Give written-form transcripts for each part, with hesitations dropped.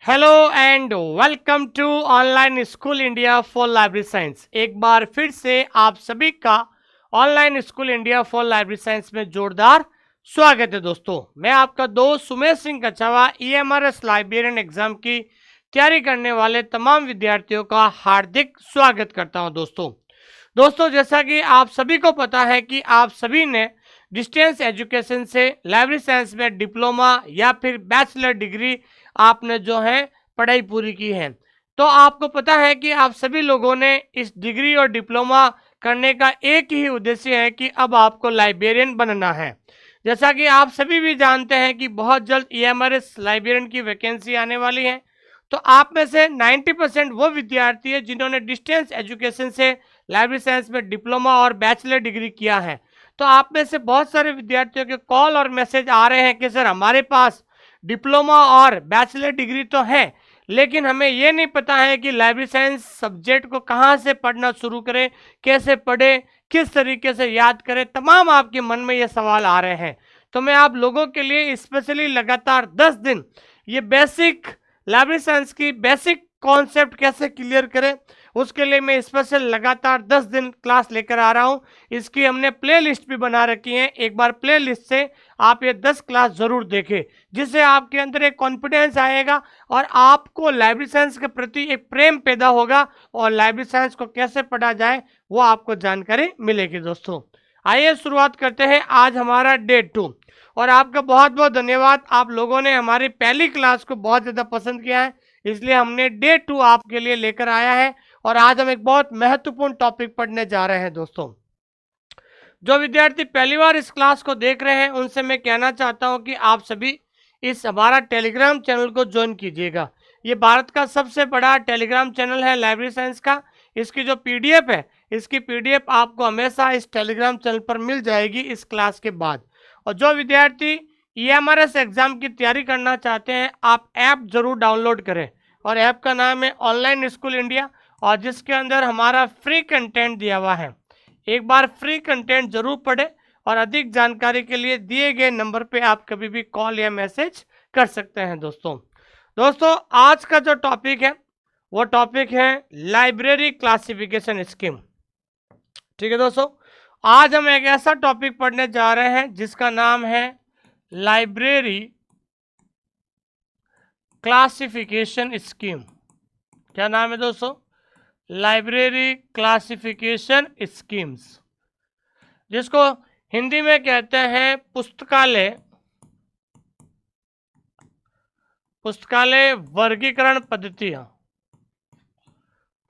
Hello and welcome to online school India for library science. एक बार फिर से आप सभी का online school India for library science में जोरदार स्वागत है। दोस्तों, मैं आपका दोस्त Sumesh Singh Kachhawa EMRS librarian exam की तैयारी करने वाले तमाम विद्यार्थियों का हार्दिक स्वागत करता हूं। दोस्तों, जैसा कि आप सभी को पता है कि आप सभी ने डिस्टेंस एजुकेशन से लाइब्रेरी साइंस में डिप्लोमा या फिर बैचलर डिग्री आपने जो है पढ़ाई पूरी की है। तो आपको पता है कि आप सभी लोगों ने इस डिग्री और डिप्लोमा करने का एक ही उद्देश्य है कि अब आपको लाइब्रेरियन बनना है। जैसा कि आप सभी भी जानते हैं कि बहुत जल्द ईएमआरएस लाइब्रेरियन की वैकेंसी आने वाली है। तो आप में से 90% वो विद्यार्थी है जिन्होंने डिस्टेंस एजुकेशन से लाइब्रेरी साइंस में डिप्लोमा और बैचलर डिग्री किया है। तो आप में से बहुत सारे विद्यार्थियों के कॉल और मैसेज आ रहे हैं कि सर, हमारे पास डिप्लोमा और बैचलर डिग्री तो है, लेकिन हमें ये नहीं पता है कि लाइब्रेरी साइंस सब्जेक्ट को कहाँ से पढ़ना शुरू करें, कैसे पढ़े, किस तरीके से याद करें। तमाम आपके मन में ये सवाल आ रहे हैं। तो मैं आप लोगों के लिए स्पेशली लगातार 10 दिन ये बेसिक लाइब्रेरी साइंस की बेसिक कॉन्सेप्ट कैसे क्लियर करें, उसके लिए मैं स्पेशल लगातार 10 दिन क्लास लेकर आ रहा हूँ। इसकी हमने प्ले लिस्ट भी बना रखी है। एक बार प्ले लिस्ट से आप ये 10 क्लास ज़रूर देखें, जिससे आपके अंदर एक कॉन्फिडेंस आएगा और आपको लाइब्रेरी साइंस के प्रति एक प्रेम पैदा होगा और लाइब्रेरी साइंस को कैसे पढ़ा जाए वो आपको जानकारी मिलेगी। दोस्तों, आइए शुरुआत करते हैं। आज हमारा डे 2 और आपका बहुत बहुत धन्यवाद। आप लोगों ने हमारी पहली क्लास को बहुत ज़्यादा पसंद किया है, इसलिए हमने डे 2 आपके लिए लेकर आया है। और आज हम एक बहुत महत्वपूर्ण टॉपिक पढ़ने जा रहे हैं। दोस्तों, जो विद्यार्थी पहली बार इस क्लास को देख रहे हैं उनसे मैं कहना चाहता हूं कि आप सभी इस हमारा टेलीग्राम चैनल को ज्वाइन कीजिएगा। ये भारत का सबसे बड़ा टेलीग्राम चैनल है लाइब्रेरी साइंस का। इसकी जो पीडीएफ है, इसकी पीडीएफ आपको हमेशा इस टेलीग्राम चैनल पर मिल जाएगी इस क्लास के बाद। और जो विद्यार्थी ईएमआरएस एग्जाम की तैयारी करना चाहते हैं, आप ऐप जरूर डाउनलोड करें। और ऐप का नाम है ऑनलाइन स्कूल इंडिया, और जिसके अंदर हमारा फ्री कंटेंट दिया हुआ है। एक बार फ्री कंटेंट जरूर पढ़ें और अधिक जानकारी के लिए दिए गए नंबर पे आप कभी भी कॉल या मैसेज कर सकते हैं। दोस्तों, आज का जो टॉपिक है वो टॉपिक है लाइब्रेरी क्लासिफिकेशन स्कीम। ठीक है दोस्तों, आज हम एक ऐसा टॉपिक पढ़ने जा रहे हैं जिसका नाम है लाइब्रेरी क्लासिफिकेशन स्कीम। क्या नाम है दोस्तों? लाइब्रेरी क्लासिफिकेशन स्कीम्स, जिसको हिंदी में कहते हैं पुस्तकालय वर्गीकरण पद्धतियां।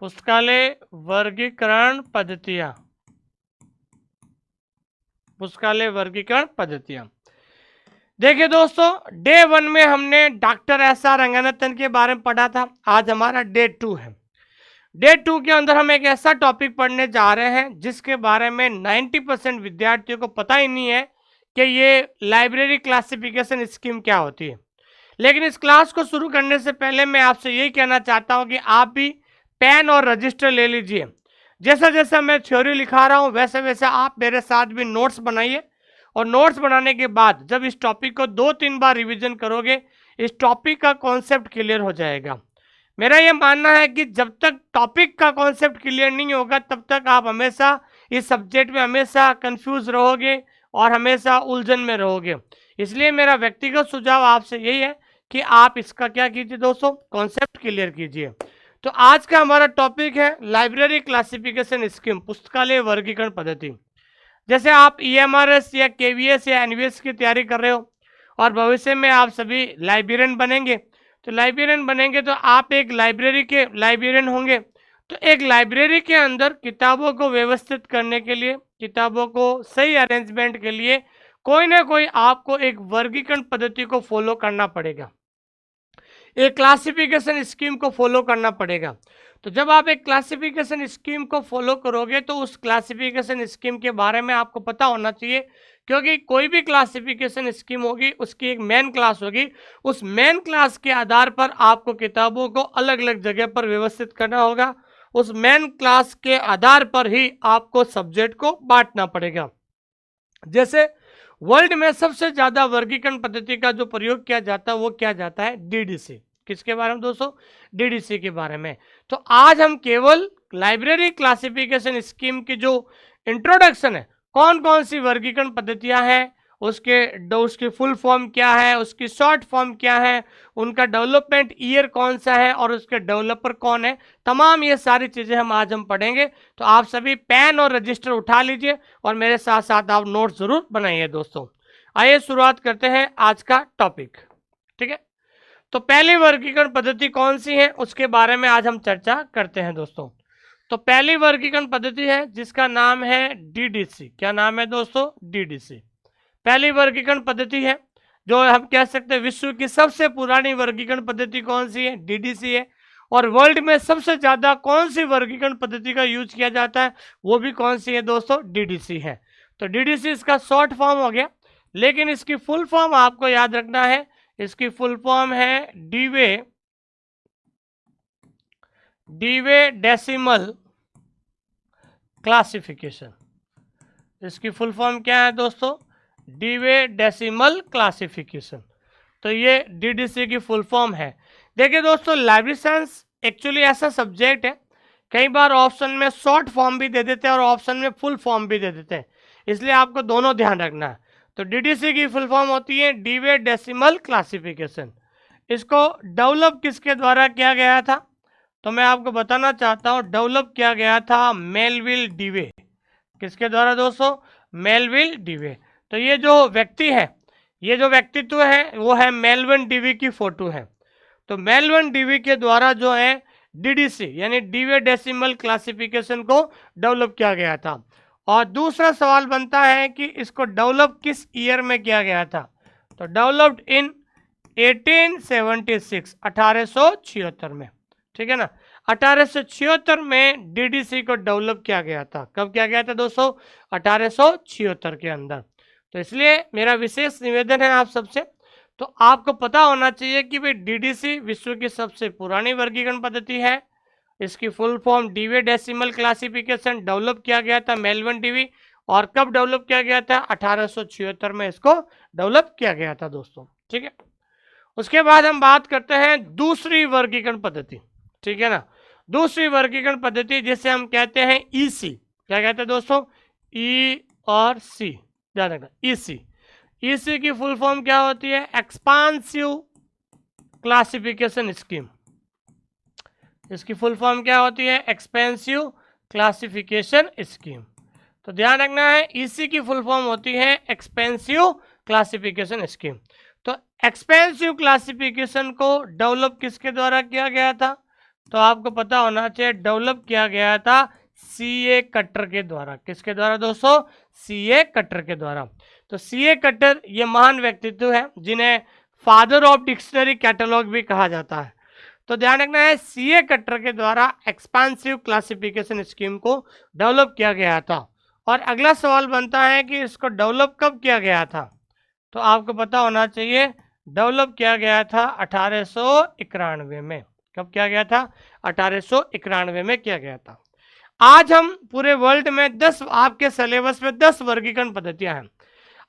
पुस्तकालय वर्गीकरण पद्धतियां। देखिए दोस्तों, डे 1 में हमने डॉक्टर एस.आर. रंगनाथन के बारे में पढ़ा था। आज हमारा डे 2 है। डे 2 के अंदर हम एक ऐसा टॉपिक पढ़ने जा रहे हैं जिसके बारे में 90% विद्यार्थियों को पता ही नहीं है कि ये लाइब्रेरी क्लासिफिकेशन स्कीम क्या होती है। लेकिन इस क्लास को शुरू करने से पहले मैं आपसे यही कहना चाहता हूं कि आप भी पेन और रजिस्टर ले लीजिए। जैसा जैसा मैं थ्योरी लिखा रहा हूं वैसे वैसे आप मेरे साथ भी नोट्स बनाइए। और नोट्स बनाने के बाद जब इस टॉपिक को 2-3 बार रिवीजन करोगे, इस टॉपिक का कॉन्सेप्ट क्लियर हो जाएगा। मेरा यह मानना है कि जब तक टॉपिक का कॉन्सेप्ट क्लियर नहीं होगा तब तक आप हमेशा इस सब्जेक्ट में हमेशा कंफ्यूज रहोगे और हमेशा उलझन में रहोगे। इसलिए मेरा व्यक्तिगत सुझाव आपसे यही है कि आप इसका क्या कीजिए दोस्तों, कॉन्सेप्ट क्लियर कीजिए। तो आज का हमारा टॉपिक है लाइब्रेरी क्लासिफिकेशन स्कीम, पुस्तकालय वर्गीकरण पद्धति। जैसे आप ईएमआरएस या केवीएस या एनवीएस की तैयारी कर रहे हो और भविष्य में आप सभी लाइब्रेरियन बनेंगे, तो लाइब्रेरियन बनेंगे तो आप एक लाइब्रेरी के लाइब्रेरियन होंगे। तो एक लाइब्रेरी के अंदर किताबों को व्यवस्थित करने के लिए, किताबों को सही अरेंजमेंट के लिए कोई ना कोई आपको एक वर्गीकरण पद्धति को फॉलो करना पड़ेगा, एक क्लासिफिकेशन स्कीम को फॉलो करना पड़ेगा। तो जब आप एक क्लासिफिकेशन स्कीम को फॉलो करोगे तो उस क्लासिफिकेशन स्कीम के बारे में आपको पता होना चाहिए, क्योंकि कोई भी क्लासिफिकेशन स्कीम होगी उसकी एक मेन क्लास होगी। उस मेन क्लास के आधार पर आपको किताबों को अलग अलग जगह पर व्यवस्थित करना होगा। उस मेन क्लास के आधार पर ही आपको सब्जेक्ट को बांटना पड़ेगा। जैसे वर्ल्ड में सबसे ज्यादा वर्गीकरण पद्धति का जो प्रयोग किया जाता है वो किया जाता है डीडीसी। किसके बारे में दोस्तों? डीडीसी के बारे में। तो आज हम केवल लाइब्रेरी क्लासिफिकेशन स्कीम की जो इंट्रोडक्शन है, कौन कौन सी वर्गीकरण पद्धतियां हैं, उसकी फुल फॉर्म क्या है, उसकी शॉर्ट फॉर्म क्या है, उनका डेवलपमेंट ईयर कौन सा है और उसके डेवलपर कौन है, तमाम ये सारी चीज़ें आज हम पढ़ेंगे। तो आप सभी पेन और रजिस्टर उठा लीजिए और मेरे साथ साथ आप नोट जरूर बनाइए दोस्तों। आइए शुरुआत करते हैं आज का टॉपिक। ठीक है, तो पहली वर्गीकरण पद्धति कौन सी है उसके बारे में आज हम चर्चा करते हैं दोस्तों। तो पहली वर्गीकरण पद्धति है जिसका नाम है डीडीसी। क्या नाम है दोस्तों? डीडीसी पहली वर्गीकरण पद्धति है, जो हम कह सकते हैं विश्व की सबसे पुरानी वर्गीकरण पद्धति कौन सी है? डीडीसी है। और वर्ल्ड में सबसे ज्यादा कौन सी वर्गीकरण पद्धति का यूज किया जाता है, वो भी कौन सी है दोस्तों? डीडीसी है। तो डीडीसी इसका शॉर्ट फॉर्म हो गया, लेकिन इसकी फुल फॉर्म आपको याद रखना है। इसकी फुल फॉर्म है डीवे डेसिमल क्लासिफिकेशन। इसकी फुल फॉर्म क्या है दोस्तों? डीवे डेसिमल क्लासिफिकेशन। तो ये डीडीसी की फुल फॉर्म है। देखिए दोस्तों, लाइब्रेरी साइंस एक्चुअली ऐसा सब्जेक्ट है, कई बार ऑप्शन में शॉर्ट फॉर्म भी दे देते हैं और ऑप्शन में फुल फॉर्म भी दे देते हैं, इसलिए आपको दोनों ध्यान रखना है। तो डीडीसी की फुल फॉर्म होती है डीवे डेसिमल क्लासिफिकेशन। इसको डेवलप किसके द्वारा किया गया था? तो मैं आपको बताना चाहता हूँ, डेवलप किया गया था मेलविल डीवे। किसके द्वारा दोस्तों? मेलविल डीवे। तो ये जो व्यक्ति है, ये जो व्यक्तित्व है, वो है मेलविन डीवी की फोटो है। तो मेलविन डीवी के द्वारा जो है डीडीसी यानी डीवे डेसिमल क्लासिफिकेशन को डेवलप किया गया था। और दूसरा सवाल बनता है कि इसको डेवलप किस ईयर में किया गया था? तो डेवलप्ड इन 1876 1876 में। ठीक है ना, 1876 में डीडीसी को डेवलप किया गया था। कब किया गया था दोस्तों? 1876 के अंदर। तो इसलिए मेरा विशेष निवेदन है आप सबसे, तो आपको पता होना चाहिए कि भाई डीडीसी विश्व की सबसे पुरानी वर्गीकरण पद्धति है। इसकी full form डीवे decimal classification, develop किया गया था मेलविन डीवी। और कब डेवलप किया गया था? 1876 में इसको डेवलप किया गया था दोस्तों। ठीक है, उसके बाद हम बात करते हैं दूसरी वर्गीकरण पद्धति। ठीक है ना, दूसरी वर्गीकरण पद्धति जिसे हम कहते हैं ईसी। क्या कहते हैं दोस्तों? ई और सी, ध्यान रखना, ईसी। ईसी की फुल फॉर्म क्या होती है? Expansive classification scheme. इसकी फुल फॉर्म क्या होती है? Expensive classification scheme. तो ध्यान रखना है, ईसी की फुल फॉर्म होती है एक्सपेंसिव क्लासिफिकेशन स्कीम। तो एक्सपेंसिव क्लासिफिकेशन को डेवलप किसके द्वारा किया गया था? तो आपको पता होना चाहिए, डेवलप किया गया था सीए कटर के द्वारा। किसके द्वारा दोस्तों? सीए कटर के द्वारा। तो सीए कटर ये महान व्यक्तित्व है जिन्हें फादर ऑफ डिक्शनरी कैटलॉग भी कहा जाता है। तो ध्यान रखना है, सीए कटर के द्वारा एक्सपांसिव क्लासिफिकेशन स्कीम को डेवलप किया गया था। और अगला सवाल बनता है कि इसको डेवलप कब किया गया था? तो आपको पता होना चाहिए, डेवलप किया गया था 1891 में। कब किया गया था? 1891 में किया गया था। आज हम पूरे वर्ल्ड में 10, आपके सिलेबस में 10 वर्गीकरण पद्धतियां हैं।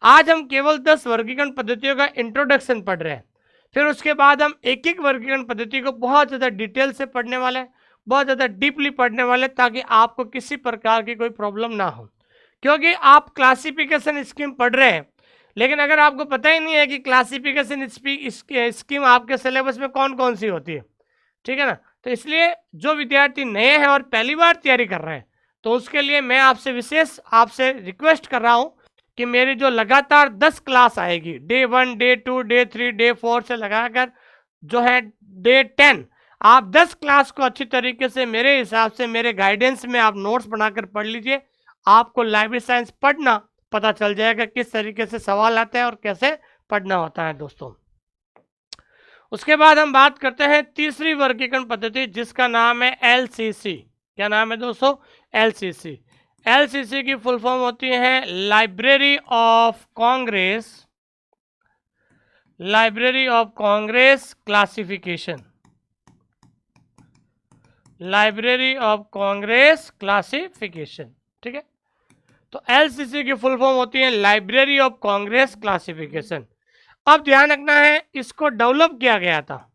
आज हम केवल 10 वर्गीकरण पद्धतियों का इंट्रोडक्शन पढ़ रहे हैं। फिर उसके बाद हम एक एक वर्गीकरण पद्धति को बहुत ज़्यादा डिटेल से पढ़ने वाले हैं, बहुत ज़्यादा डीपली पढ़ने वाले, ताकि आपको किसी प्रकार की कोई प्रॉब्लम ना हो। क्योंकि आप क्लासिफिकेशन स्कीम पढ़ रहे हैं, लेकिन अगर आपको पता ही नहीं है कि क्लासिफिकेशन स्कीम आपके सिलेबस में कौन कौन सी होती है, ठीक है ना, तो इसलिए जो विद्यार्थी नए हैं और पहली बार तैयारी कर रहे हैं, तो उसके लिए मैं आपसे विशेष रिक्वेस्ट कर रहा हूँ कि मेरी जो लगातार 10 क्लास आएगी, डे 1, डे 2, डे 3, डे 4 से लगाकर जो है डे 10, आप 10 क्लास को अच्छी तरीके से मेरे हिसाब से मेरे गाइडेंस में आप नोट्स बनाकर पढ़ लीजिए। आपको लाइब्रेरी साइंस पढ़ना पता चल जाएगा किस तरीके से सवाल आते हैं और कैसे पढ़ना होता है दोस्तों। उसके बाद हम बात करते हैं तीसरी वर्गीकरण पद्धति जिसका नाम है एलसीसी। क्या नाम है दोस्तों? एलसीसी। एलसीसी की फुल फॉर्म होती है library of Congress, library of Congress classification, library of Congress classification. ठीक है, तो एलसीसी की फुल फॉर्म होती है लाइब्रेरी ऑफ कांग्रेस क्लासिफिकेशन। अब ध्यान रखना है, इसको डेवलप किया गया था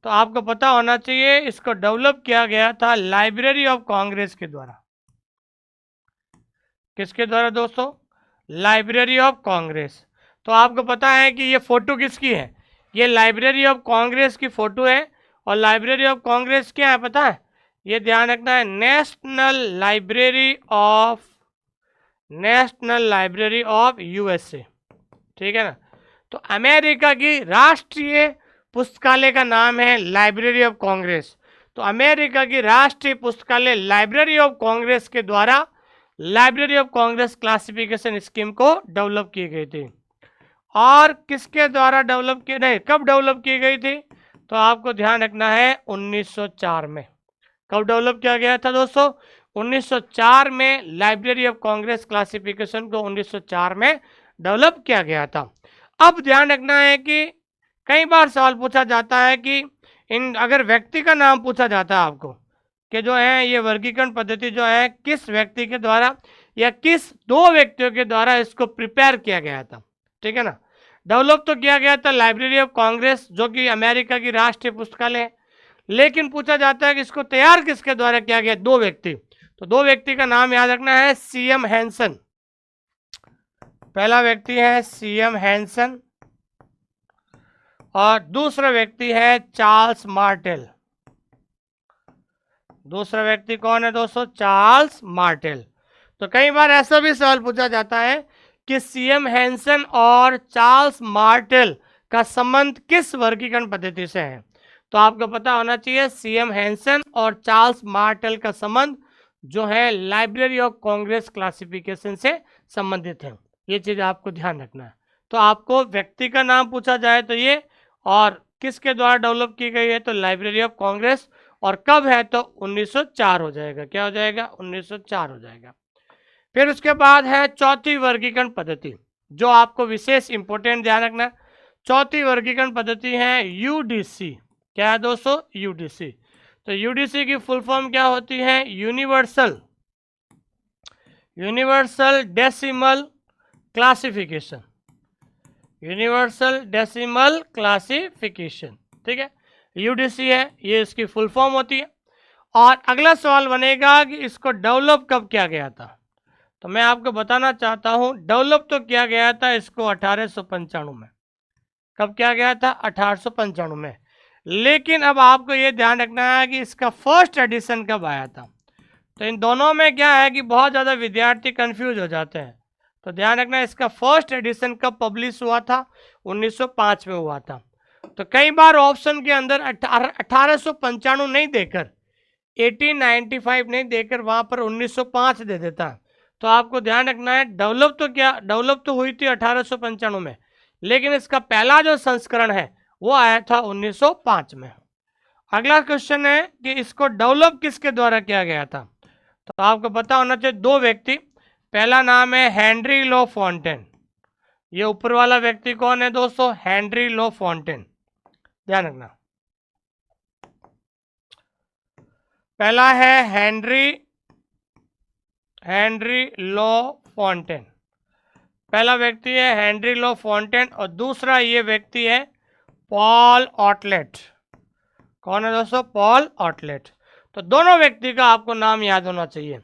तो आपको पता होना चाहिए इसको डेवलप किया गया था लाइब्रेरी ऑफ कांग्रेस के द्वारा। किसके द्वारा दोस्तों? Library of Congress. तो आपको पता है कि ये फोटो किसकी है? ये लाइब्रेरी ऑफ कांग्रेस की फोटो है। और लाइब्रेरी ऑफ कांग्रेस क्या है पता है? ये ध्यान रखना है, नेशनल लाइब्रेरी ऑफ यूएसए। ठीक है ना? तो अमेरिका की राष्ट्रीय पुस्तकालय का नाम है लाइब्रेरी ऑफ कांग्रेस। तो अमेरिका की राष्ट्रीय पुस्तकालय लाइब्रेरी ऑफ कांग्रेस के द्वारा library of Congress classification scheme को डेवलप की गई थी। और किसके द्वारा डेवलप की, नहीं, कब डेवलप की गई थी? तो आपको ध्यान रखना है 1904 में। कब डेवलप किया गया था दोस्तों? 1904 में लाइब्रेरी ऑफ कांग्रेस क्लासिफिकेशन को 1904 में डेवलप किया गया था। अब ध्यान रखना है कि कई बार सवाल पूछा जाता है कि अगर व्यक्ति का नाम पूछा जाता है आपको कि जो है ये वर्गीकरण पद्धति जो है किस व्यक्ति के द्वारा या किस दो व्यक्तियों के द्वारा इसको प्रिपेयर किया गया था। ठीक है ना? डेवलप तो किया गया था लाइब्रेरी ऑफ कांग्रेस जो कि अमेरिका की राष्ट्रीय पुस्तकालय है, लेकिन पूछा जाता है कि इसको तैयार किसके द्वारा किया गया? दो व्यक्ति। तो दो व्यक्ति का नाम याद रखना है, सीएम हैंसन। पहला व्यक्ति है सीएम हैंसन और दूसरा व्यक्ति है चार्ल्स मार्टेल। दूसरा व्यक्ति कौन है दोस्तों? Charles Martel. तो कई बार ऐसा भी सवाल पूछा जाता है कि सीएम हैंसन और चार्ल्स मार्टेल का संबंध किस वर्गीकरण पद्धति से है? तो आपको पता होना चाहिए सीएम हैंसन और चार्ल्स मार्टेल का संबंध जो है लाइब्रेरी ऑफ कांग्रेस क्लासिफिकेशन से संबंधित है। ये चीज आपको ध्यान रखना है। तो आपको व्यक्ति का नाम पूछा जाए तो ये, और किसके द्वारा डेवलप की गई है तो लाइब्रेरी ऑफ कांग्रेस, और कब है तो 1904 हो जाएगा। क्या हो जाएगा? 1904 हो जाएगा। फिर उसके बाद है चौथी वर्गीकरण पद्धति जो आपको विशेष इंपोर्टेंट ध्यान रखना। चौथी वर्गीकरण पद्धति है यूडीसी। क्या है दोस्तों? यूडीसी। तो यूडीसी की फुल फॉर्म क्या होती है? Universal decimal classification. Universal decimal classification. ठीक है, यूडीसी है, ये इसकी फुल फॉर्म होती है। और अगला सवाल बनेगा कि इसको डेवलप कब किया गया था? तो मैं आपको बताना चाहता हूं, डेवलप तो किया गया था इसको 1895 में। कब किया गया था? 1895 में। लेकिन अब आपको ये ध्यान रखना है कि इसका फर्स्ट एडिशन कब आया था। तो इन दोनों में क्या है कि बहुत ज़्यादा विद्यार्थी कंफ्यूज हो जाते हैं। तो ध्यान रखना इसका फर्स्ट एडिशन कब पब्लिश हुआ था? 1905 में हुआ था। तो कई बार ऑप्शन के अंदर 1895 नहीं देकर 1895 नहीं देकर वहां पर 1905 दे देता है। तो आपको ध्यान रखना है डेवलप तो हुई थी 1895 में, लेकिन इसका पहला जो संस्करण है वो आया था 1905 में। अगला क्वेश्चन है कि इसको डेवलप किसके द्वारा किया गया था? तो आपको पता होना चाहिए दो व्यक्ति। पहला नाम है हेनरी लो फॉन्टेन। ये ऊपर वाला व्यक्ति कौन है दोस्तों? Henry La Fontaine. ध्यान रखना, पहला है हेनरी लो फॉन्टेन। पहला व्यक्ति है हेनरी लो फॉन्टेन और दूसरा ये व्यक्ति है पॉल ऑटलेट। कौन है दोस्तों? Paul Otlet. तो दोनों व्यक्ति का आपको नाम याद होना चाहिए।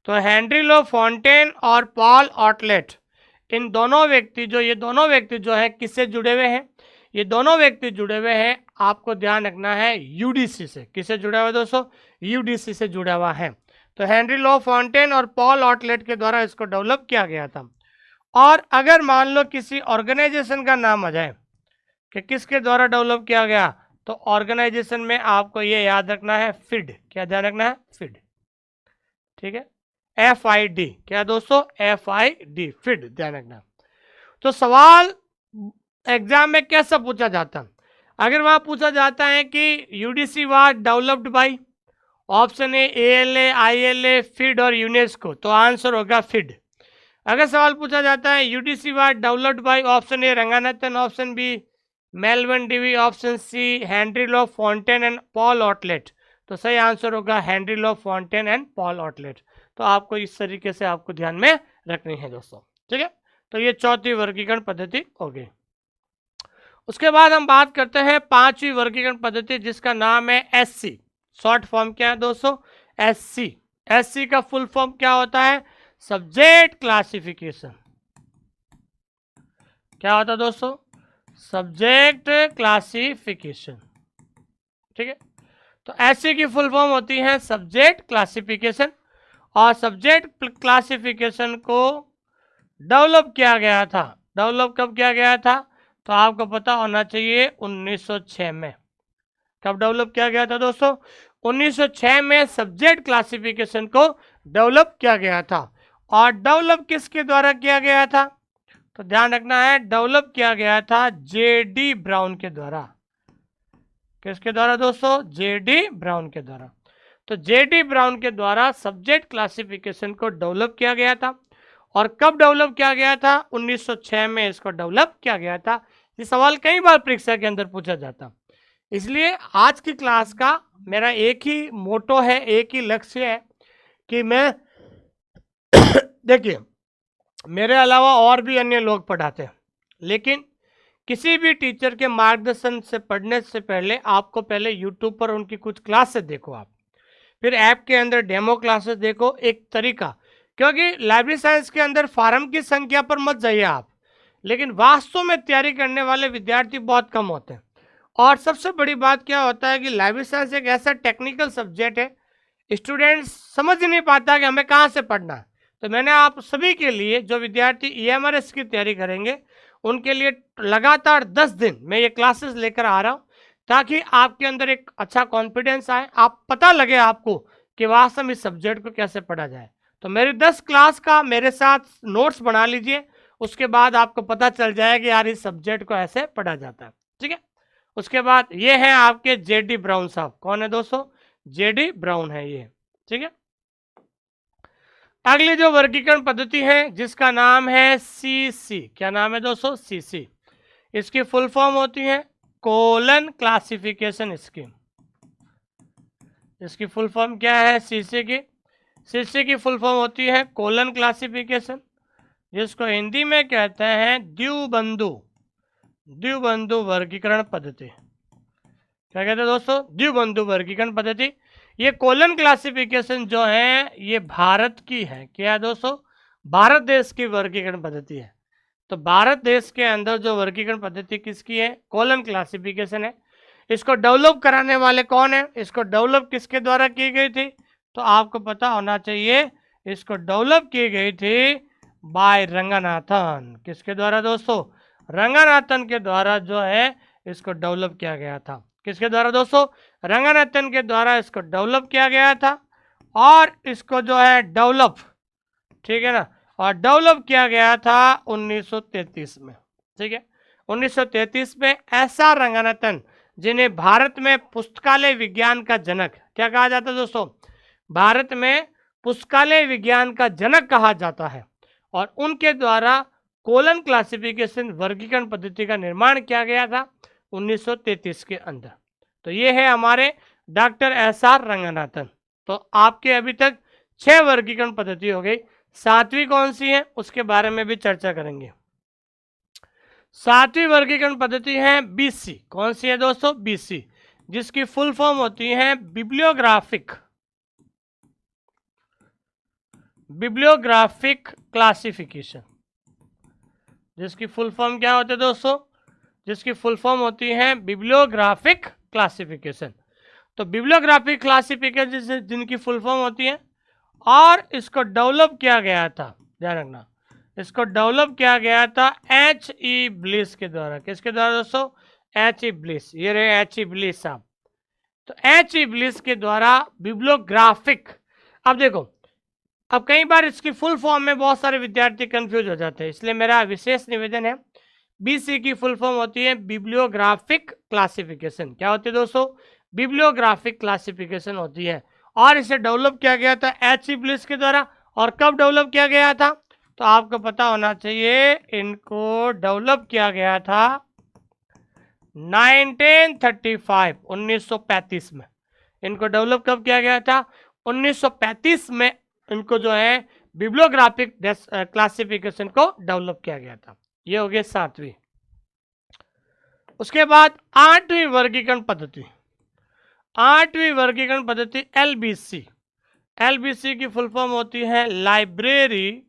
तो हेनरी लो फॉन्टेन और पॉल ऑटलेट, इन दोनों व्यक्ति जो है किससे जुड़े हुए हैं? ये दोनों व्यक्ति जुड़े हुए हैं, आपको ध्यान रखना है, यूडीसी से। किससे जुड़ा हुआ है दोस्तों? यूडीसी से जुड़ा हुआ है। तो हेनरी लो फॉन्टेन और पॉल ऑटलेट के द्वारा इसको डेवलप किया गया था। और अगर मान लो किसी ऑर्गेनाइजेशन का नाम आ जाए कि किसके द्वारा डेवलप किया गया, तो ऑर्गेनाइजेशन में आपको ये याद रखना है फिड। क्या ध्यान रखना है? फिड। ठीक है, FID। क्या दोस्तों? FID, फिड, ध्यान रखना। तो सवाल एग्जाम में कैसा पूछा जाता है? अगर वहां पूछा जाता है कि UDC was developed by, option A ALA, ILA, फिड और यूनेस्को, तो आंसर होगा फिड। अगर सवाल पूछा जाता है UDC was developed by, option A Ranganathan, option B Melvin Dewey, option C Henry La Fontaine and Paul Otlet, तो सही आंसर होगा Henry La Fontaine and Paul Otlet. तो आपको इस तरीके से आपको ध्यान में रखनी है दोस्तों। ठीक है, तो ये चौथी वर्गीकरण पद्धति हो गई। उसके बाद हम बात करते हैं पांचवी वर्गीकरण पद्धति जिसका नाम है एससी। शॉर्ट फॉर्म क्या है दोस्तों? एससी। एससी का फुल फॉर्म क्या होता है? Subject classification. क्या होता है दोस्तों? Subject classification. ठीक है, तो एससी की फुल फॉर्म होती है सब्जेक्ट क्लासिफिकेशन, और सब्जेक्ट क्लासिफिकेशन को डेवलप किया गया था। डेवलप कब किया गया था? तो आपको पता होना चाहिए 1906 में। कब डेवलप किया गया था दोस्तों? 1906 में सब्जेक्ट क्लासिफिकेशन को डेवलप किया गया था। और डेवलप किसके द्वारा किया गया था? तो ध्यान रखना है, डेवलप किया गया था जेडी ब्राउन के द्वारा। किसके द्वारा दोस्तों? जेडी ब्राउन के द्वारा। तो जेडी ब्राउन के द्वारा सब्जेक्ट क्लासिफिकेशन को डेवलप किया गया था। और कब डेवलप किया गया था? 1906 में इसको डेवलप किया गया था। ये सवाल कई बार परीक्षा के अंदर पूछा जाता, इसलिए आज की क्लास का मेरा एक ही मोटो है, एक ही लक्ष्य है कि मैं देखिए, मेरे अलावा और भी अन्य लोग पढ़ाते हैं, लेकिन किसी भी टीचर के मार्गदर्शन से पढ़ने से पहले आपको पहले यूट्यूब पर उनकी कुछ क्लासेस देखो, आप फिर ऐप के अंदर डेमो क्लासेस देखो, एक तरीका। क्योंकि लाइब्रेरी साइंस के अंदर फार्म की संख्या पर मत जाइए आप, लेकिन वास्तव में तैयारी करने वाले विद्यार्थी बहुत कम होते हैं। और सबसे बड़ी बात क्या होता है कि लाइब्रेरी साइंस एक ऐसा टेक्निकल सब्जेक्ट है, स्टूडेंट्स समझ नहीं पाता कि हमें कहाँ से पढ़ना है। तो मैंने आप सभी के लिए, जो विद्यार्थी EMRS की तैयारी करेंगे, उनके लिए लगातार 10 दिन मैं ये क्लासेस लेकर आ रहा हूँ, ताकि आपके अंदर एक अच्छा कॉन्फिडेंस आए, आप पता लगे आपको कि वास्तव में इस सब्जेक्ट को कैसे पढ़ा जाए। तो मेरी 10 क्लास का मेरे साथ नोट्स बना लीजिए, उसके बाद आपको पता चल जाएगा कि यार इस सब्जेक्ट को ऐसे पढ़ा जाता है। ठीक है, उसके बाद ये है आपके जेडी ब्राउन साहब। कौन है दोस्तों? जेडी ब्राउन है ये। ठीक है, अगली जो वर्गीकरण पद्धति है जिसका नाम है सीसी। क्या नाम है दोस्तों? सीसी। इसकी फुल फॉर्म होती है कोलन क्लासिफिकेशन स्कीम। इसकी फुल फॉर्म क्या है सीसी की? सीसी की फुल फॉर्म होती है कोलन क्लासिफिकेशन, जिसको हिंदी में कहते हैं द्विबंधु द्विबंधु वर्गीकरण पद्धति। क्या कहते हैं दोस्तों? द्विबंधु वर्गीकरण पद्धति। ये कोलन क्लासिफिकेशन जो है ये भारत की है। क्या है दोस्तों? भारत देश की वर्गीकरण पद्धति है। तो भारत देश के अंदर जो वर्गीकरण पद्धति किसकी है? कोलन क्लासिफिकेशन है। इसको डेवलप कराने वाले कौन है? इसको डेवलप किसके द्वारा की गई थी? तो आपको पता होना चाहिए, इसको डेवलप की गई थी बाय रंगनाथन। किसके द्वारा दोस्तों? रंगनाथन के द्वारा जो है इसको डेवलप किया गया था। किसके द्वारा दोस्तों? रंगनाथन के द्वारा इसको डेवलप किया गया था। और इसको जो है डेवलप, ठीक है ना, और डेवलप किया गया था 1933 में। ठीक है, 1933 में ऐसा रंगनाथन, जिन्हें भारत में पुस्तकालय विज्ञान का जनक क्या कहा जाता है दोस्तों? भारत में पुस्तकालय विज्ञान का जनक कहा जाता है। और उनके द्वारा कोलन क्लासिफिकेशन वर्गीकरण पद्धति का निर्माण किया गया था 1933 के अंदर। तो ये है हमारे डॉक्टर SR रंगनाथन। तो आपके अभी तक 6 वर्गीकरण पद्धति हो गई। 7वीं कौन सी है उसके बारे में भी चर्चा करेंगे। 7वीं वर्गीकरण पद्धति है BC। कौन सी है दोस्तों? BC, जिसकी फुल फॉर्म होती है बिब्लियोग्राफिक क्लासिफिकेशन। जिसकी फुल फॉर्म क्या होती है दोस्तों? जिसकी फुल फॉर्म होती है बिब्लियोग्राफिक क्लासिफिकेशन। तो बिब्लियोग्राफिक क्लासिफिकेशन जिनकी फुल फॉर्म होती है, और इसको डेवलप किया गया था, ध्यान रखना, इसको डेवलप किया गया था H.E. ब्लिस के द्वारा। किसके द्वारा दोस्तों? H.E. ब्लिस। ये रहे H.E. ब्लिस साहब। तो H.E. ब्लिस के द्वारा बिब्लियोग्राफिक। अब देखो, अब कई बार इसकी फुल फॉर्म में बहुत सारे विद्यार्थी कंफ्यूज हो जाते हैं, इसलिए मेरा विशेष निवेदन है, BC की फुल फॉर्म होती है बिब्लियोग्राफिक क्लासिफिकेशन। क्या होती है दोस्तों? बिब्लियोग्राफिक क्लासिफिकेशन होती है। और इसे डेवलप किया गया था H.E. ब्लिस के द्वारा। और कब डेवलप किया गया था? तो आपको पता होना चाहिए, इनको डेवलप किया गया था 1935 में। इनको डेवलप कब किया गया था? 1935 में इनको जो है बिब्लियोग्राफिक क्लासिफिकेशन को डेवलप किया गया था। ये हो गया 7वीं। उसके बाद आठवीं वर्गीकरण पद्धति, आठवीं वर्गीकरण पद्धति एलबीसी। एलबीसी की फुल फॉर्म होती है library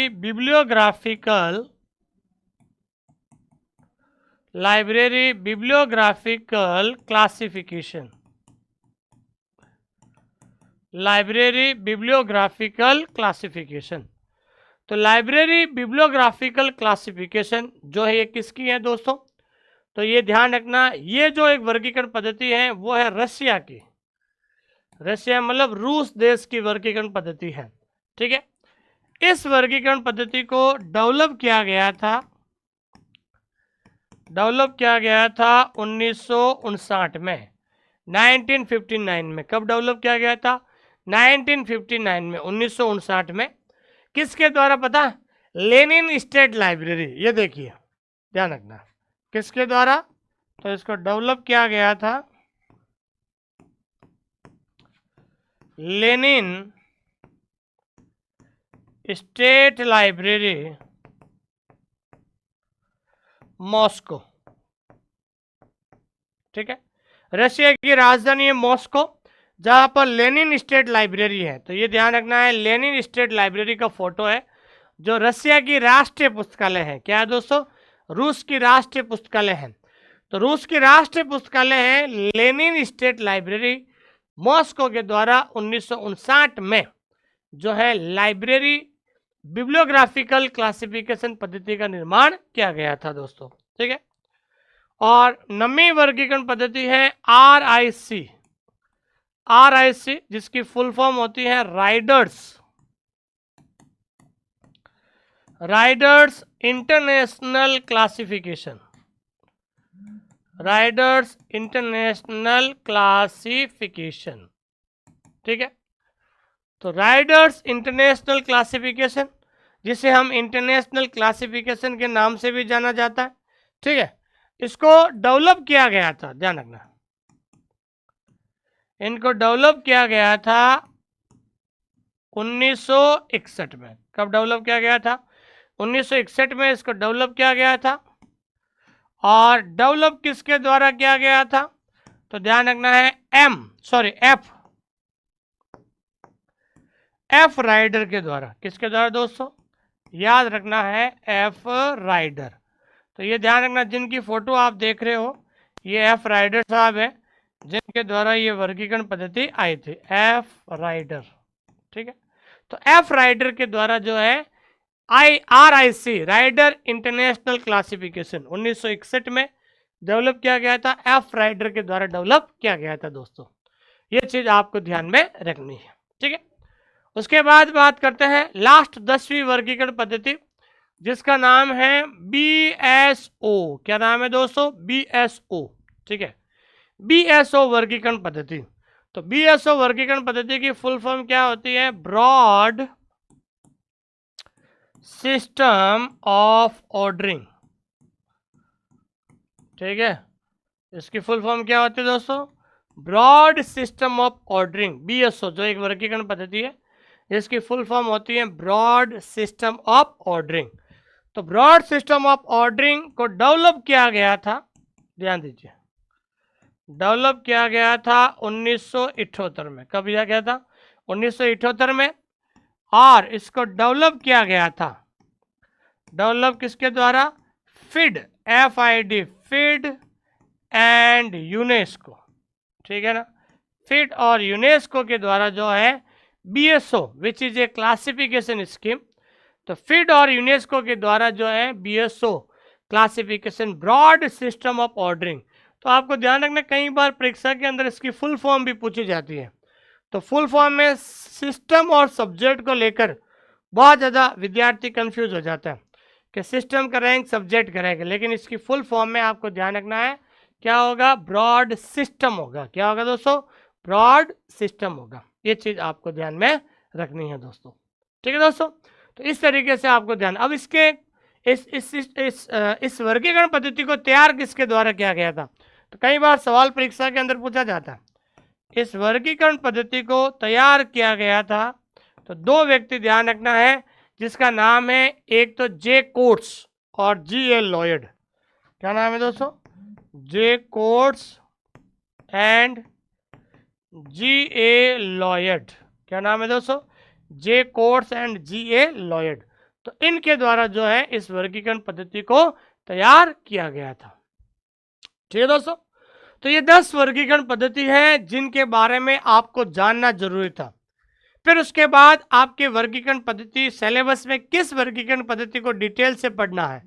bibliographical classification. Library bibliographical classification. तो लाइब्रेरी बिब्लियोग्राफिकल क्लासिफिकेशन जो है ये किसकी है दोस्तों? तो ये ध्यान रखना, ये जो एक वर्गीकरण पद्धति है वो है रशिया की। रशिया मतलब रूस देश की वर्गीकरण पद्धति है। ठीक है, इस वर्गीकरण पद्धति को डेवलप किया गया था 1959 में, 1959 में। कब डेवलप किया गया था? 1959 में, 1959 में। किसके द्वारा पता? Lenin state library. ये देखिए, ध्यान रखना, किसके द्वारा? तो इसको डेवलप किया गया था लेनिन स्टेट लाइब्रेरी मॉस्को। ठीक है, रशिया की राजधानी है मॉस्को, जहां पर लेनिन स्टेट लाइब्रेरी है। तो ये ध्यान रखना है, लेनिन स्टेट लाइब्रेरी का फोटो है जो रशिया की राष्ट्रीय पुस्तकालय है। क्या है दोस्तों? रूस की राष्ट्रीय पुस्तकालय है। तो रूस की राष्ट्रीय पुस्तकालय है लेनिन स्टेट लाइब्रेरी मॉस्को के द्वारा 1959 में जो है लाइब्रेरी बिब्लियोग्राफिकल क्लासिफिकेशन पद्धति का निर्माण किया गया था दोस्तों। ठीक है, और 9वीं वर्गीकरण पद्धति है RIC। RIC जिसकी फुल फॉर्म होती है Riders international classification. Riders international classification. ठीक है, तो राइडर्स इंटरनेशनल क्लासिफिकेशन, जिसे हम इंटरनेशनल क्लासिफिकेशन के नाम से भी जाना जाता है। ठीक है, इसको डेवलप किया गया था, ध्यान रखना, इनको डेवलप किया गया था 1961 में। कब डेवलप किया गया था? 1961 में इसको डेवलप किया गया था। और डेवलप किसके द्वारा किया गया था? तो ध्यान रखना है एफ राइडर के द्वारा। किसके द्वारा दोस्तों? याद रखना है, एफ राइडर। तो ये ध्यान रखना, जिनकी फोटो आप देख रहे हो ये एफ राइडर साहब है, जिनके द्वारा ये वर्गीकरण पद्धति आई थी, एफ राइडर। ठीक है, तो एफ राइडर के द्वारा जो है RIC राइडर इंटरनेशनल क्लासिफिकेशन 1961 में डेवलप किया गया था। एफ राइडर के द्वारा डेवलप किया गया था दोस्तों, ये चीज आपको ध्यान में रखनी है। ठीक है, उसके बाद बात करते हैं लास्ट 10वीं वर्गीकरण पद्धति, जिसका नाम है BSO। क्या नाम है दोस्तों? BSO। ठीक है, BSO वर्गीकरण पद्धति। तो BSO वर्गीकरण पद्धति की फुल फॉर्म क्या होती है? Broad system of ordering. ठीक है, इसकी फुल फॉर्म क्या होती है दोस्तों? Broad system of ordering. BSO जो एक वर्गीकरण पद्धति है, इसकी फुल फॉर्म होती है ब्रॉड सिस्टम ऑफ ऑर्डरिंग। तो ब्रॉड सिस्टम ऑफ ऑर्डरिंग को डेवलप किया गया था, ध्यान दीजिए, डेवलप किया गया था 1978 में। कब किया गया था? 1978 में। और इसको डेवलप किया गया था, डेवलप किसके द्वारा? FID, FID and UNESCO. ठीक है ना, FID और यूनेस्को के द्वारा जो है BSO which is a classification scheme. तो FID और यूनेस्को के द्वारा जो है BSO classification broad system of ordering. तो आपको ध्यान रखना, कई बार परीक्षा के अंदर इसकी फुल फॉर्म भी पूछी जाती है। तो फुल फॉर्म में सिस्टम और सब्जेक्ट को लेकर बहुत ज़्यादा विद्यार्थी कंफ्यूज हो जाता है कि सिस्टम का रैंक सब्जेक्ट करेगा, लेकिन इसकी फुल फॉर्म में आपको ध्यान रखना है क्या होगा? ब्रॉड सिस्टम होगा। क्या होगा दोस्तों? ब्रॉड सिस्टम होगा। ये चीज़ आपको ध्यान में रखनी है दोस्तों। ठीक है दोस्तों, तो इस तरीके से आपको ध्यान। अब इसके इस वर्गीकरण पद्धति को तैयार किसके द्वारा किया गया था? तो कई बार सवाल परीक्षा के अंदर पूछा जाता है। इस वर्गीकरण पद्धति को तैयार किया गया था, तो दो व्यक्ति ध्यान रखना है, जिसका नाम है, एक तो जे कोट्स और G.A. लॉयड। क्या नाम है दोस्तों? जे कोट्स एंड G.A. लॉयड। क्या नाम है दोस्तों? जे कोट्स एंड G.A. लॉयड। तो इनके द्वारा जो है इस वर्गीकरण पद्धति को तैयार किया गया था। ठीक है दोस्तों, तो ये 10 वर्गीकरण पद्धति है जिनके बारे में आपको जानना जरूरी था। फिर उसके बाद आपके वर्गीकरण पद्धति सिलेबस में किस वर्गीकरण पद्धति को डिटेल से पढ़ना है,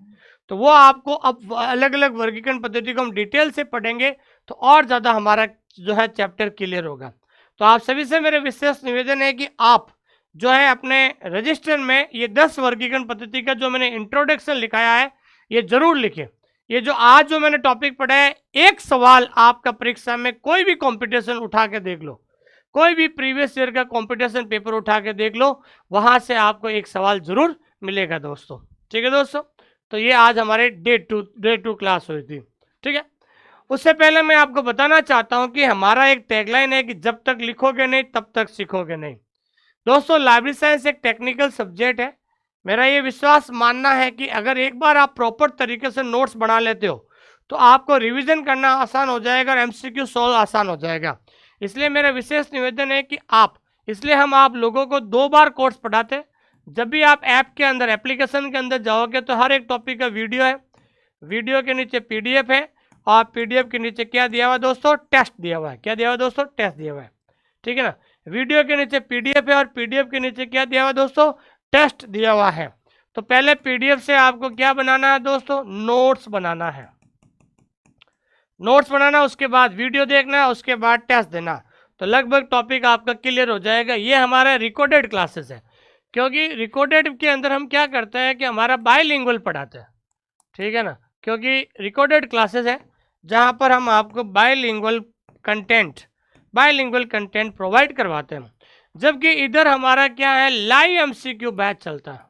तो वो आपको अब अलग अलग वर्गीकरण पद्धति को हम डिटेल से पढ़ेंगे तो और ज़्यादा हमारा जो है चैप्टर क्लियर होगा। तो आप सभी से मेरे विशेष निवेदन है कि आप जो है अपने रजिस्टर में ये 10 वर्गीकरण पद्धति का जो मैंने इंट्रोडक्शन लिखाया है ये जरूर लिखें। ये जो आज जो मैंने टॉपिक पढ़ा है, एक सवाल आपका परीक्षा में कोई भी कंपटीशन उठा के देख लो, कोई भी प्रीवियस ईयर का कंपटीशन पेपर उठा के देख लो, वहां से आपको एक सवाल जरूर मिलेगा दोस्तों। ठीक है दोस्तों, तो ये आज हमारे डे टू क्लास हुई थी। ठीक है, उससे पहले मैं आपको बताना चाहता हूं कि हमारा एक टैगलाइन है कि जब तक लिखोगे नहीं तब तक सीखोगे नहीं। दोस्तों, लाइब्रेरी साइंस एक टेक्निकल सब्जेक्ट है। मेरा ये विश्वास मानना है कि अगर एक बार आप प्रॉपर तरीके से नोट्स बना लेते हो तो आपको रिवीजन करना आसान हो जाएगा और एमसीक्यू सॉल्व आसान हो जाएगा। इसलिए मेरा विशेष निवेदन है कि इसलिए हम आप लोगों को 2 बार कोर्स पढ़ाते हैं। जब भी आप ऐप के अंदर एप्लीकेशन के अंदर जाओगे तो हर एक टॉपिक का वीडियो है, वीडियो के नीचे पीडीएफ है और पीडीएफ के नीचे क्या दिया हुआ है दोस्तों? टेस्ट दिया हुआ है। क्या दिया हुआ है दोस्तों? टेस्ट दिया हुआ है। ठीक है ना, वीडियो के नीचे पीडीएफ है और पीडीएफ के नीचे क्या दिया हुआ है दोस्तों? टेस्ट दिया हुआ है। तो पहले पीडीएफ से आपको क्या बनाना है दोस्तों? नोट्स बनाना है। नोट्स बनाना, उसके बाद वीडियो देखना, उसके बाद टेस्ट देना, तो लगभग टॉपिक आपका क्लियर हो जाएगा। ये हमारा रिकॉर्डेड क्लासेस है, क्योंकि रिकॉर्डेड के अंदर हम क्या करते हैं कि हमारा बायलिंगुअल पढ़ाते हैं। ठीक है ना, क्योंकि रिकॉर्डेड क्लासेस है जहाँ पर हम आपको बायलिंगुअल कंटेंट प्रोवाइड करवाते हैं, जबकि इधर हमारा क्या है? लाइव एमसीक्यू बैच चलता है।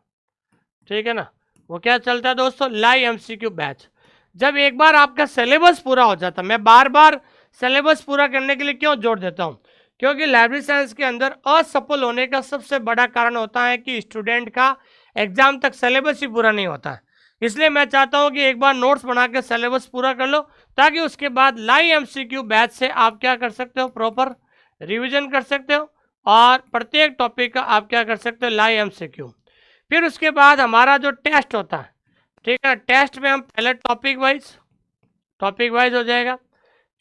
ठीक है ना, वो क्या चलता है दोस्तों? Live MCQ batch. जब एक बार आपका सिलेबस पूरा हो जाता, मैं बार बार सिलेबस पूरा करने के लिए क्यों जोर देता हूँ? क्योंकि लाइब्रेरी साइंस के अंदर असफल होने का सबसे बड़ा कारण होता है कि स्टूडेंट का एग्जाम तक सिलेबस ही पूरा नहीं होता है। इसलिए मैं चाहता हूँ कि एक बार नोट्स बना के सिलेबस पूरा कर लो, ताकि उसके बाद लाइव एमसीक्यू बैच से आप क्या कर सकते हो? प्रॉपर रिविजन कर सकते हो और प्रत्येक टॉपिक का आप क्या कर सकते हो? Live MCQ. फिर उसके बाद हमारा जो टेस्ट होता है, ठीक है, टेस्ट में हम पहले टॉपिक वाइज हो जाएगा,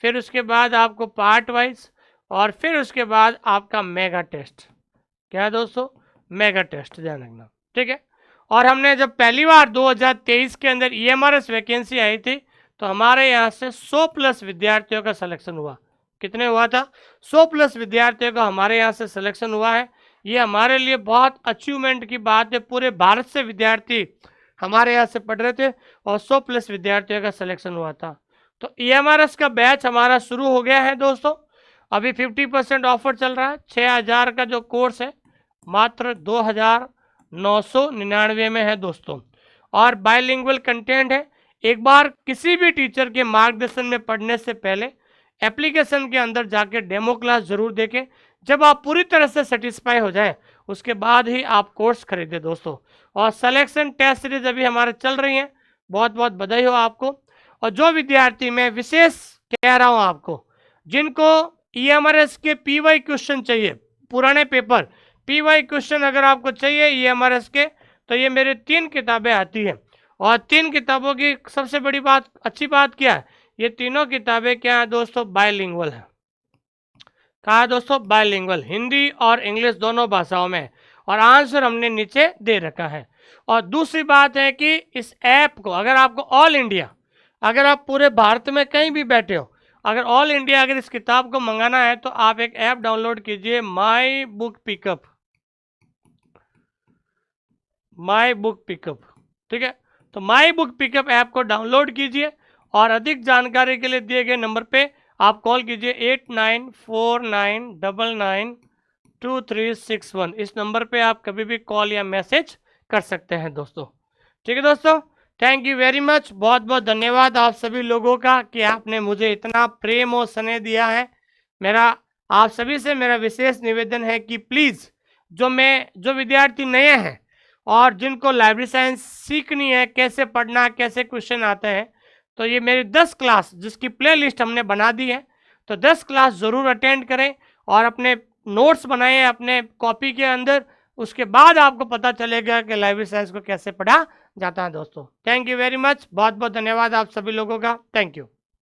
फिर उसके बाद आपको पार्ट वाइज, और फिर उसके बाद आपका मेगा टेस्ट। क्या है दोस्तों? मेगा टेस्ट, ध्यान रखना। ठीक है, और हमने जब पहली बार 2023 के अंदर EMRS वैकेंसी आई थी तो हमारे यहाँ से 100+ विद्यार्थियों का सिलेक्शन हुआ। कितने हुआ था? 100+ विद्यार्थियों का हमारे यहाँ से सिलेक्शन हुआ है। ये हमारे लिए बहुत अचीवमेंट की बात है। पूरे भारत से विद्यार्थी हमारे यहाँ से पढ़ रहे थे और 100+ विद्यार्थियों का सिलेक्शन हुआ था। तो EMRS का बैच हमारा शुरू हो गया है दोस्तों। अभी 50% ऑफर चल रहा है। 6000 का जो कोर्स है मात्र 2999 में है दोस्तों, और बायलिंगुअल कंटेंट है। एक बार किसी भी टीचर के मार्गदर्शन में पढ़ने से पहले एप्लीकेशन के अंदर जाके डेमो क्लास जरूर देखें। जब आप पूरी तरह से सेटिस्फाई हो जाए उसके बाद ही आप कोर्स खरीदें दोस्तों। और सिलेक्शन टेस्ट सीरीज अभी हमारे चल रही हैं, बहुत बहुत बधाई हो आपको। और जो विद्यार्थी, मैं विशेष कह रहा हूं आपको, जिनको EMRS के PY क्वेश्चन चाहिए, पुराने पेपर PY क्वेश्चन अगर आपको चाहिए EMRS के, तो ये मेरे 3 किताबें आती हैं। और 3 किताबों की सबसे बड़ी बात, अच्छी बात क्या है? ये तीनों किताबें क्या है दोस्तों? बायलिंगुअल है। कहा दोस्तों? बायलिंगुअल, हिंदी और इंग्लिश दोनों भाषाओं में, और आंसर हमने नीचे दे रखा है। और दूसरी बात है कि इस ऐप को अगर आपको ऑल इंडिया, अगर आप पूरे भारत में कहीं भी बैठे हो, अगर ऑल इंडिया अगर इस किताब को मंगाना है तो आप एक ऐप डाउनलोड कीजिए, माई बुक पिकअप। ठीक है, तो माई बुक पिकअप ऐप को डाउनलोड कीजिए और अधिक जानकारी के लिए दिए गए नंबर पे आप कॉल कीजिए 8949992361। इस नंबर पे आप कभी भी कॉल या मैसेज कर सकते हैं दोस्तों। ठीक है दोस्तों, थैंक यू वेरी मच। बहुत बहुत धन्यवाद आप सभी लोगों का कि आपने मुझे इतना प्रेम और स्नेह दिया है। मेरा आप सभी से मेरा विशेष निवेदन है कि प्लीज़ जो विद्यार्थी नए हैं और जिनको लाइब्रेरी साइंस सीखनी है, कैसे पढ़ना, कैसे क्वेश्चन आते हैं, तो ये मेरी 10 क्लास जिसकी प्लेलिस्ट हमने बना दी है, तो 10 क्लास ज़रूर अटेंड करें और अपने नोट्स बनाएं अपने कॉपी के अंदर। उसके बाद आपको पता चलेगा कि लाइब्रेरी साइंस को कैसे पढ़ा जाता है दोस्तों। थैंक यू वेरी मच, बहुत बहुत धन्यवाद आप सभी लोगों का। Thank you.